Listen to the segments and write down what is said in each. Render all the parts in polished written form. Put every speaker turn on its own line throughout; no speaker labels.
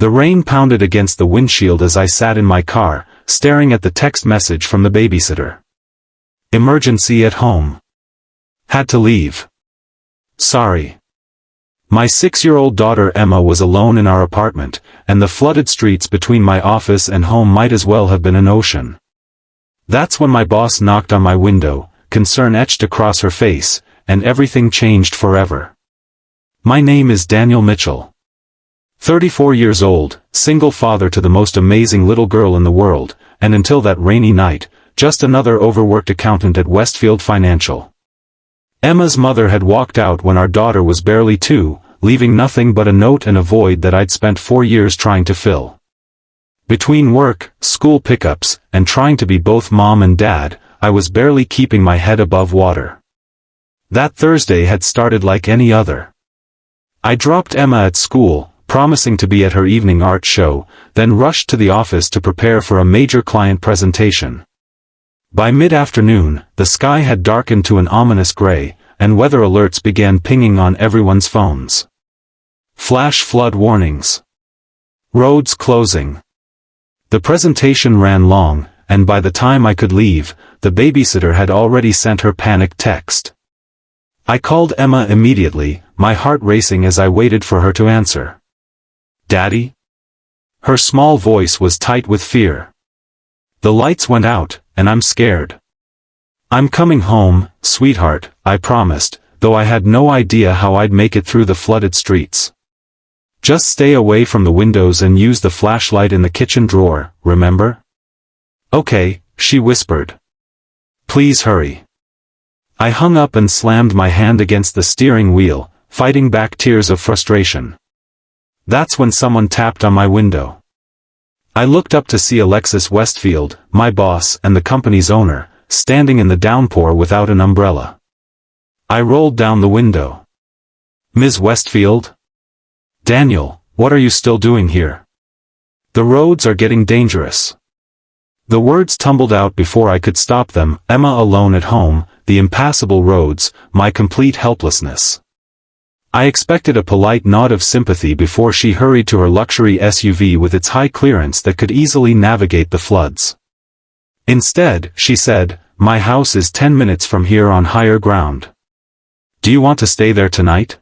The rain pounded against the windshield as I sat in my car, staring at the text message from the babysitter. Emergency at home. Had to leave. Sorry. My 6-year-old daughter Emma was alone in our apartment, and the flooded streets between my office and home might as well have been an ocean. That's when my boss knocked on my window, concern etched across her face, and everything changed forever. My name is Daniel Mitchell. 34 years old, single father to the most amazing little girl in the world, and until that rainy night, just another overworked accountant at Westfield Financial. Emma's mother had walked out when our daughter was barely 2, leaving nothing but a note and a void that I'd spent 4 years trying to fill. Between work, school pickups, and trying to be both mom and dad, I was barely keeping my head above water. That Thursday had started like any other. I dropped Emma at school, promising to be at her evening art show, then rushed to the office to prepare for a major client presentation. By mid-afternoon, the sky had darkened to an ominous gray, and weather alerts began pinging on everyone's phones. Flash flood warnings. Roads closing. The presentation ran long, and by the time I could leave, the babysitter had already sent her panicked text. I called Emma immediately, my heart racing as I waited for her to answer. "Daddy?" Her small voice was tight with fear. "The lights went out, and I'm scared." "I'm coming home, sweetheart," I promised, though I had no idea how I'd make it through the flooded streets. "Just stay away from the windows and use the flashlight in the kitchen drawer, remember?" "Okay," she whispered. "Please hurry." I hung up and slammed my hand against the steering wheel, fighting back tears of frustration. That's when someone tapped on my window. I looked up to see Alexis Westfield, my boss and the company's owner, standing in the downpour without an umbrella. I rolled down the window. "Ms. Westfield?" "Daniel, what are you still doing here? The roads are getting dangerous." The words tumbled out before I could stop them, Emma alone at home, the impassable roads, my complete helplessness. I expected a polite nod of sympathy before she hurried to her luxury SUV with its high clearance that could easily navigate the floods. Instead, she said, "My house is 10 minutes from here on higher ground. Do you want to stay there tonight?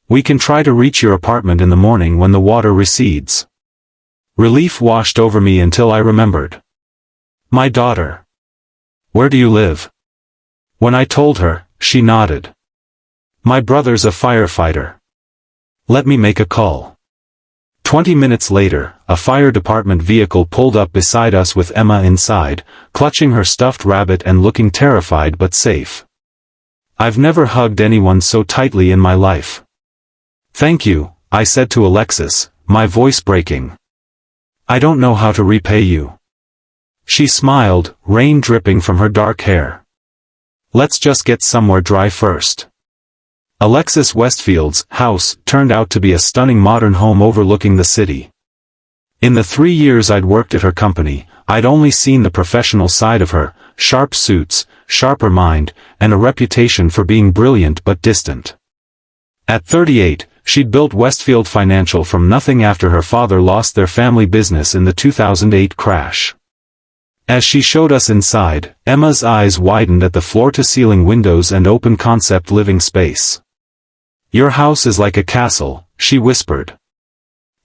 We can try to reach your apartment in the morning when the water recedes." Relief washed over me until I remembered. My daughter. "Where do you live?" When I told her, she nodded. "My brother's a firefighter. Let me make a call." 20 minutes later, a fire department vehicle pulled up beside us with Emma inside, clutching her stuffed rabbit and looking terrified but safe. I've never hugged anyone so tightly in my life. "Thank you," I said to Alexis, my voice breaking. "I don't know how to repay you." She smiled, rain dripping from her dark hair. "Let's just get somewhere dry first." Alexis Westfield's house turned out to be a stunning modern home overlooking the city. In the 3 years I'd worked at her company, I'd only seen the professional side of her, sharp suits, sharper mind, and a reputation for being brilliant but distant. At 38, she'd built Westfield Financial from nothing after her father lost their family business in the 2008 crash. As she showed us inside, Emma's eyes widened at the floor-to-ceiling windows and open-concept living space. "Your house is like a castle," she whispered.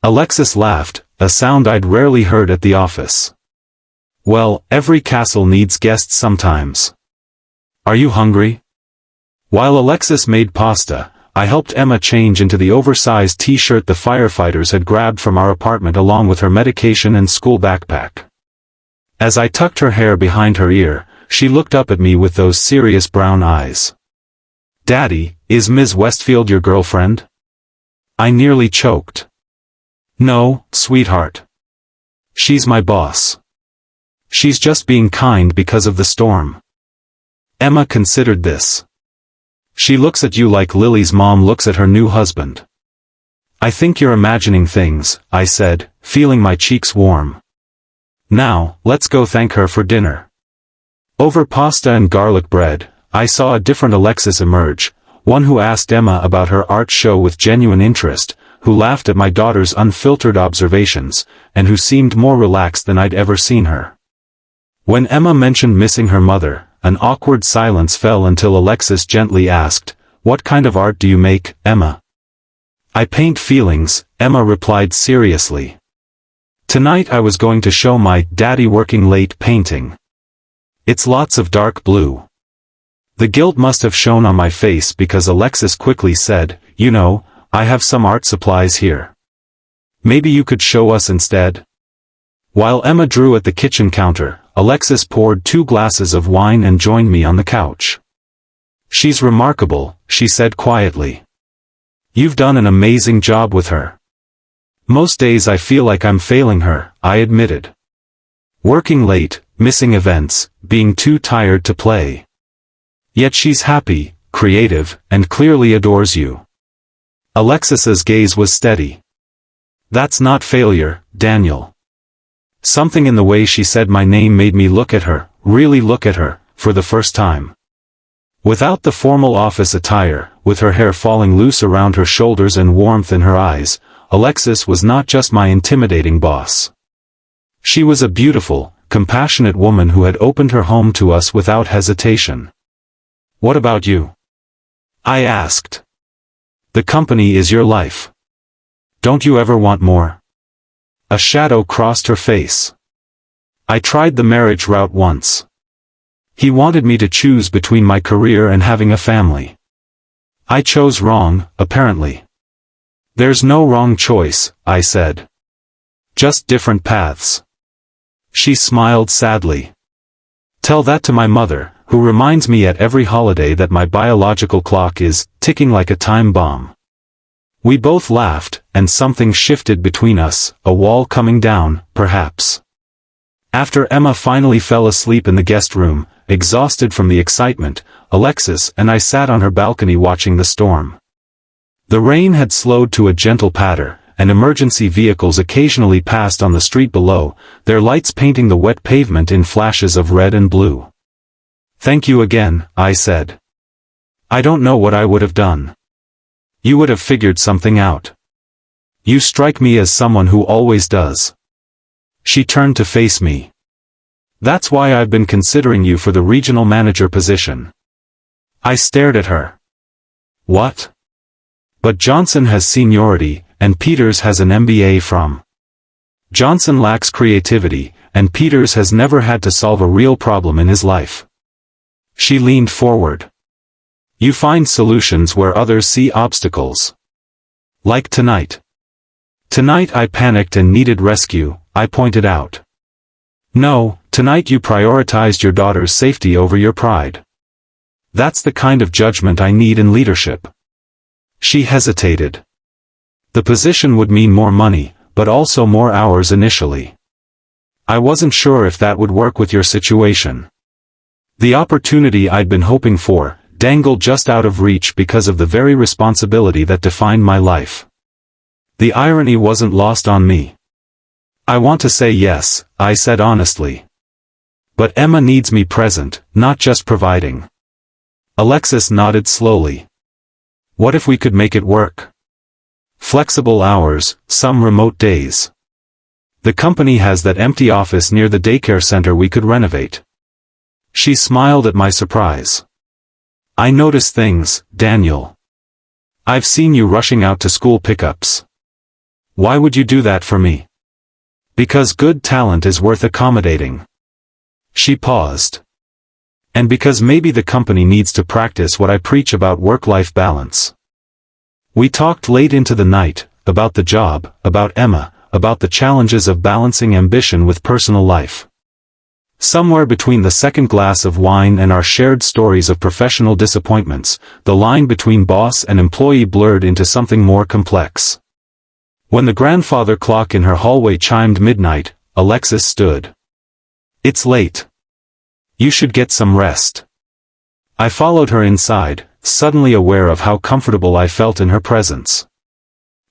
Alexis laughed, a sound I'd rarely heard at the office. "Well, every castle needs guests sometimes. Are you hungry?" While Alexis made pasta, I helped Emma change into the oversized t-shirt the firefighters had grabbed from our apartment along with her medication and school backpack. As I tucked her hair behind her ear, she looked up at me with those serious brown eyes. "Daddy, is Ms. Westfield your girlfriend?" I nearly choked. "No, sweetheart. She's my boss. She's just being kind because of the storm." Emma considered this. "She looks at you like Lily's mom looks at her new husband." "I think you're imagining things," I said, feeling my cheeks warm. "Now, let's go thank her for dinner." Over pasta and garlic bread, I saw a different Alexis emerge, one who asked Emma about her art show with genuine interest, who laughed at my daughter's unfiltered observations, and who seemed more relaxed than I'd ever seen her. When Emma mentioned missing her mother, an awkward silence fell until Alexis gently asked, "What kind of art do you make, Emma?" "I paint feelings," Emma replied seriously. "Tonight I was going to show my daddy working late painting. It's lots of dark blue." The guilt must have shown on my face because Alexis quickly said, "You know, I have some art supplies here. Maybe you could show us instead?" While Emma drew at the kitchen counter, Alexis poured 2 glasses of wine and joined me on the couch. "She's remarkable," she said quietly. "You've done an amazing job with her." "Most days I feel like I'm failing her," I admitted. "Working late, missing events, being too tired to play. Yet she's happy, creative, and clearly adores you." Alexis's gaze was steady. "That's not failure, Daniel." Something in the way she said my name made me look at her, really look at her, for the first time. Without the formal office attire, with her hair falling loose around her shoulders and warmth in her eyes, Alexis was not just my intimidating boss. She was a beautiful, compassionate woman who had opened her home to us without hesitation. "What about you?" I asked. "The company is your life. Don't you ever want more?" A shadow crossed her face. "I tried the marriage route once. He wanted me to choose between my career and having a family. I chose wrong, apparently." "There's no wrong choice," I said. "Just different paths." She smiled sadly. "Tell that to my mother, who reminds me at every holiday that my biological clock is ticking like a time bomb." We both laughed, and something shifted between us, a wall coming down, perhaps. After Emma finally fell asleep in the guest room, exhausted from the excitement, Alexis and I sat on her balcony watching the storm. The rain had slowed to a gentle patter, and emergency vehicles occasionally passed on the street below, their lights painting the wet pavement in flashes of red and blue. "Thank you again," I said. "I don't know what I would have done. You would have figured something out. You strike me as someone who always does." She turned to face me. "That's why I've been considering you for the regional manager position." I stared at her. "What?" "But Johnson has seniority, and Peters has an MBA from." "Johnson lacks creativity, and Peters has never had to solve a real problem in his life." She leaned forward. "You find solutions where others see obstacles. Like tonight." "Tonight I panicked and needed rescue," I pointed out. "No, tonight you prioritized your daughter's safety over your pride. That's the kind of judgment I need in leadership." She hesitated. "The position would mean more money, but also more hours initially. I wasn't sure if that would work with your situation." The opportunity I'd been hoping for dangled just out of reach because of the very responsibility that defined my life. The irony wasn't lost on me. "I want to say yes," I said honestly. "But Emma needs me present, not just providing." Alexis nodded slowly. "What if we could make it work? Flexible hours, some remote days. The company has that empty office near the daycare center we could renovate." She smiled at my surprise. "I notice things, Daniel. I've seen you rushing out to school pickups. Why would you do that for me?" "Because good talent is worth accommodating." She paused. "And because maybe the company needs to practice what I preach about work-life balance." We talked late into the night, about the job, about Emma, about the challenges of balancing ambition with personal life. Somewhere between the second glass of wine and our shared stories of professional disappointments, the line between boss and employee blurred into something more complex. When the grandfather clock in her hallway chimed midnight, Alexis stood. "It's late. You should get some rest." I followed her inside, suddenly aware of how comfortable I felt in her presence.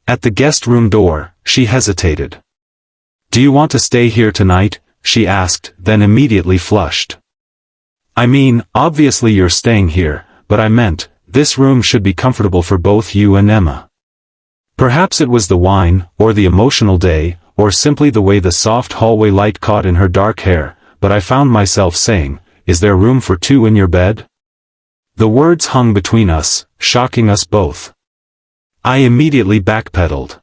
At the guest room door, she hesitated. "Do you want to stay here tonight?" she asked, then immediately flushed. "I mean, obviously you're staying here, but I meant, this room should be comfortable for both you and Emma." Perhaps it was the wine, or the emotional day, or simply the way the soft hallway light caught in her dark hair, but I found myself saying, "Is there room for two in your bed?" The words hung between us, shocking us both. I immediately backpedaled.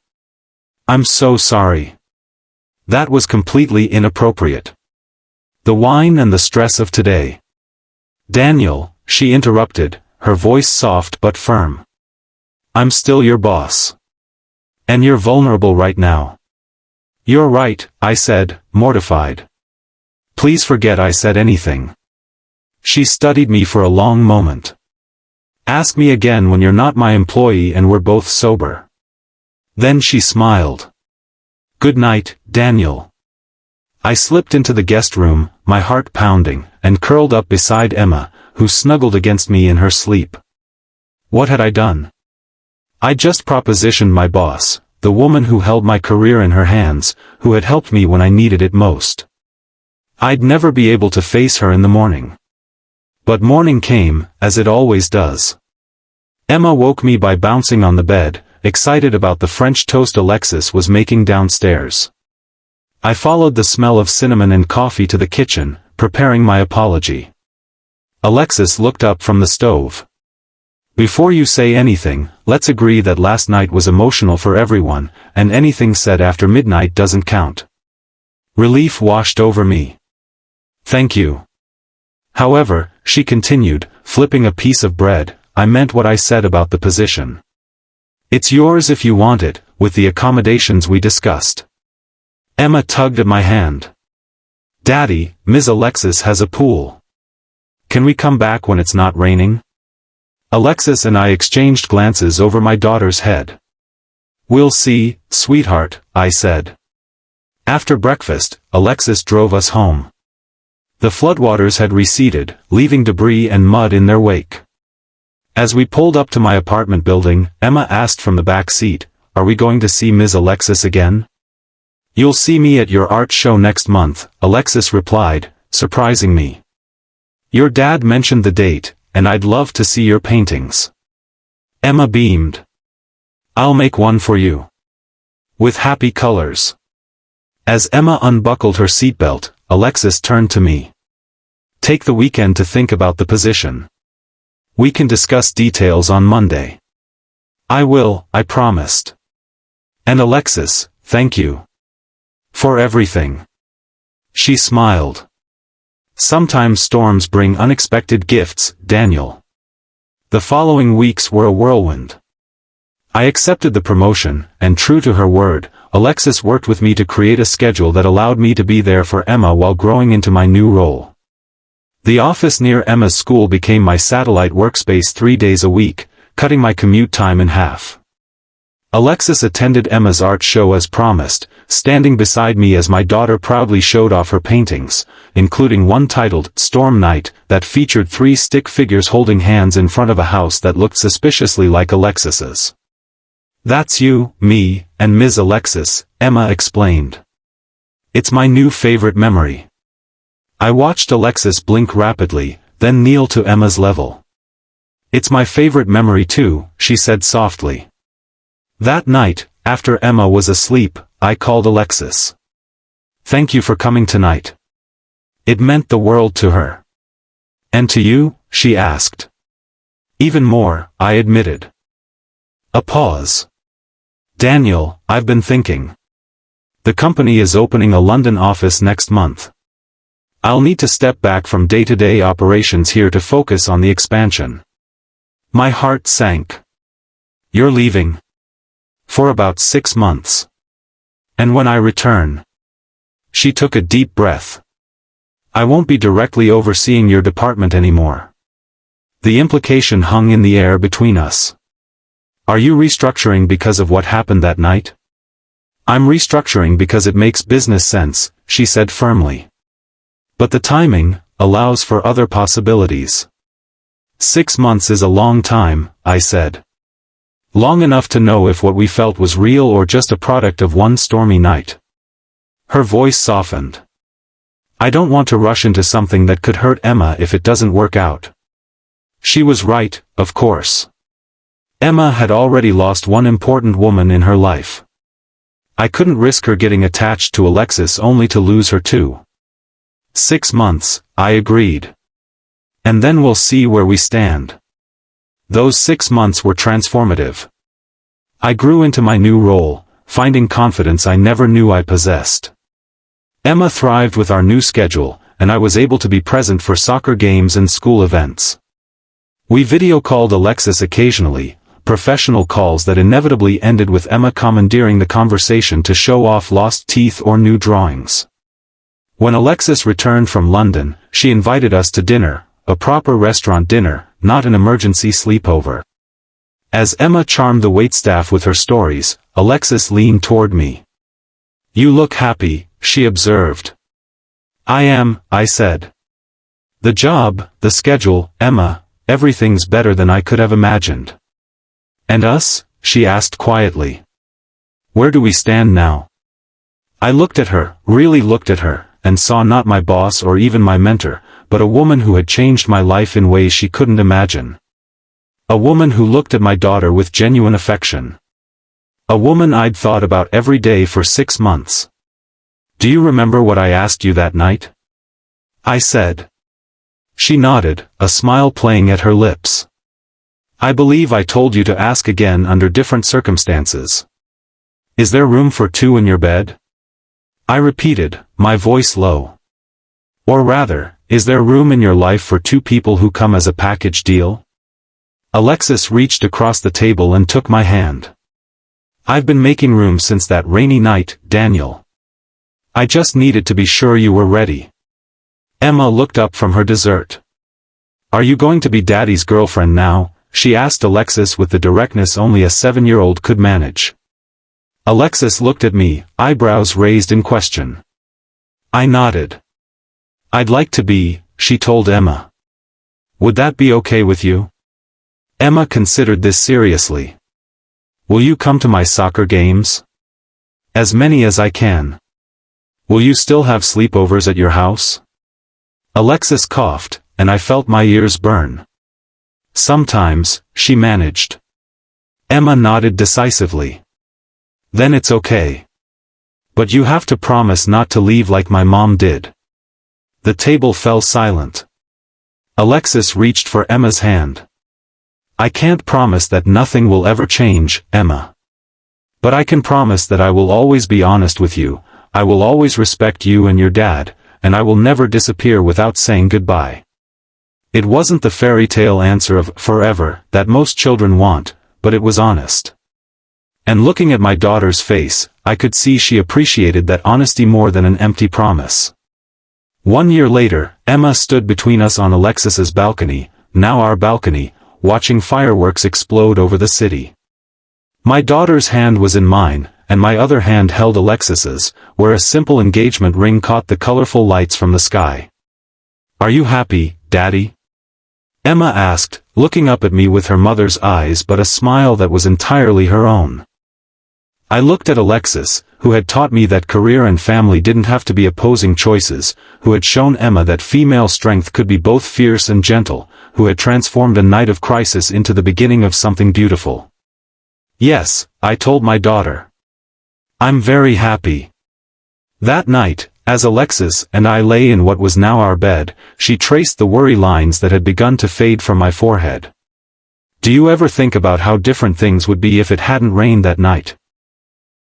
"I'm so sorry. That was completely inappropriate. The wine and the stress of today." "Daniel," she interrupted, her voice soft but firm. "I'm still your boss. And you're vulnerable right now." "You're right," I said, mortified. "Please forget I said anything." She studied me for a long moment. "Ask me again when you're not my employee and we're both sober." Then she smiled. "Good night, Daniel." I slipped into the guest room, my heart pounding, and curled up beside Emma, who snuggled against me in her sleep. What had I done? I just propositioned my boss, the woman who held my career in her hands, who had helped me when I needed it most. I'd never be able to face her in the morning. But morning came, as it always does. Emma woke me by bouncing on the bed, excited about the French toast Alexis was making downstairs. I followed the smell of cinnamon and coffee to the kitchen, preparing my apology. Alexis looked up from the stove. "Before you say anything, let's agree that last night was emotional for everyone, and anything said after midnight doesn't count." Relief washed over me. "Thank you." "However," she continued, flipping a piece of bread, "I meant what I said about the position. It's yours if you want it, with the accommodations we discussed." Emma tugged at my hand. "Daddy, Ms. Alexis has a pool. Can we come back when it's not raining?" Alexis and I exchanged glances over my daughter's head. "We'll see, sweetheart," I said. After breakfast, Alexis drove us home. The floodwaters had receded, leaving debris and mud in their wake. As we pulled up to my apartment building, Emma asked from the back seat, "Are we going to see Ms. Alexis again?" "You'll see me at your art show next month," Alexis replied, surprising me. "Your dad mentioned the date, and I'd love to see your paintings." Emma beamed. "I'll make one for you. With happy colors." As Emma unbuckled her seatbelt, Alexis turned to me. "Take the weekend to think about the position. We can discuss details on Monday." "I will," I promised. "And Alexis, thank you. For everything." She smiled. "Sometimes storms bring unexpected gifts, Daniel." The following weeks were a whirlwind. I accepted the promotion, and true to her word, Alexis worked with me to create a schedule that allowed me to be there for Emma while growing into my new role. The office near Emma's school became my satellite workspace 3 days a week, cutting my commute time in half. Alexis attended Emma's art show as promised, standing beside me as my daughter proudly showed off her paintings, including one titled Storm Night, that featured 3 stick figures holding hands in front of a house that looked suspiciously like Alexis's. "That's you, me, and Ms. Alexis," Emma explained. "It's my new favorite memory." I watched Alexis blink rapidly, then kneel to Emma's level. "It's my favorite memory too," she said softly. That night, after Emma was asleep, I called Alexis. "Thank you for coming tonight." It meant the world to her. "And to you?" she asked. "Even more," I admitted. A pause. "Daniel, I've been thinking. The company is opening a London office next month. I'll need to step back from day-to-day operations here to focus on the expansion." My heart sank. "You're leaving?" "For about 6 months. And when I return?" She took a deep breath. "I won't be directly overseeing your department anymore." The implication hung in the air between us. "Are you restructuring because of what happened that night?" "I'm restructuring because it makes business sense," she said firmly. "But the timing allows for other possibilities." 6 months is a long time, I said. "Long enough to know if what we felt was real or just a product of one stormy night." Her voice softened. "I don't want to rush into something that could hurt Emma if it doesn't work out." She was right, of course. Emma had already lost one important woman in her life. I couldn't risk her getting attached to Alexis only to lose her too. 6 months, I agreed. And then we'll see where we stand. Those 6 months were transformative. I grew into my new role, finding confidence I never knew I possessed. Emma thrived with our new schedule, and I was able to be present for soccer games and school events. We video called Alexis occasionally, professional calls that inevitably ended with Emma commandeering the conversation to show off lost teeth or new drawings. When Alexis returned from London, she invited us to dinner, a proper restaurant dinner, not an emergency sleepover. As Emma charmed the waitstaff with her stories, Alexis leaned toward me. "You look happy," she observed. "I am," I said. "The job, the schedule, Emma, everything's better than I could have imagined." "And us?" she asked quietly. "Where do we stand now?" I looked at her, really looked at her, and saw not my boss or even my mentor, but a woman who had changed my life in ways she couldn't imagine. A woman who looked at my daughter with genuine affection. A woman I'd thought about every day for 6 months. "Do you remember what I asked you that night?" I said. She nodded, a smile playing at her lips. "I believe I told you to ask again under different circumstances. Is there room for 2 in your bed?" I repeated, my voice low. "Or rather, is there room in your life for 2 people who come as a package deal?" Alexis reached across the table and took my hand. "I've been making room since that rainy night, Daniel. I just needed to be sure you were ready." Emma looked up from her dessert. "Are you going to be Daddy's girlfriend now?" she asked Alexis with the directness only a 7-year-old could manage. Alexis looked at me, eyebrows raised in question. I nodded. "I'd like to be," she told Emma. "Would that be okay with you?" Emma considered this seriously. "Will you come to my soccer games?" "As many as I can." "Will you still have sleepovers at your house?" Alexis coughed, and I felt my ears burn. "Sometimes," she managed. Emma nodded decisively. "Then it's okay. But you have to promise not to leave like my mom did." The table fell silent. Alexis reached for Emma's hand. "I can't promise that nothing will ever change, Emma. But I can promise that I will always be honest with you, I will always respect you and your dad, and I will never disappear without saying goodbye." It wasn't the fairy tale answer of forever that most children want, but it was honest. And looking at my daughter's face, I could see she appreciated that honesty more than an empty promise. 1 year later, Emma stood between us on Alexis's balcony, now our balcony, watching fireworks explode over the city. My daughter's hand was in mine, and my other hand held Alexis's, where a simple engagement ring caught the colorful lights from the sky. "Are you happy, Daddy?" Emma asked, looking up at me with her mother's eyes but a smile that was entirely her own. I looked at Alexis, who had taught me that career and family didn't have to be opposing choices, who had shown Emma that female strength could be both fierce and gentle, who had transformed a night of crisis into the beginning of something beautiful. "Yes," I told my daughter. "I'm very happy." That night, as Alexis and I lay in what was now our bed, she traced the worry lines that had begun to fade from my forehead. "Do you ever think about how different things would be if it hadn't rained that night?"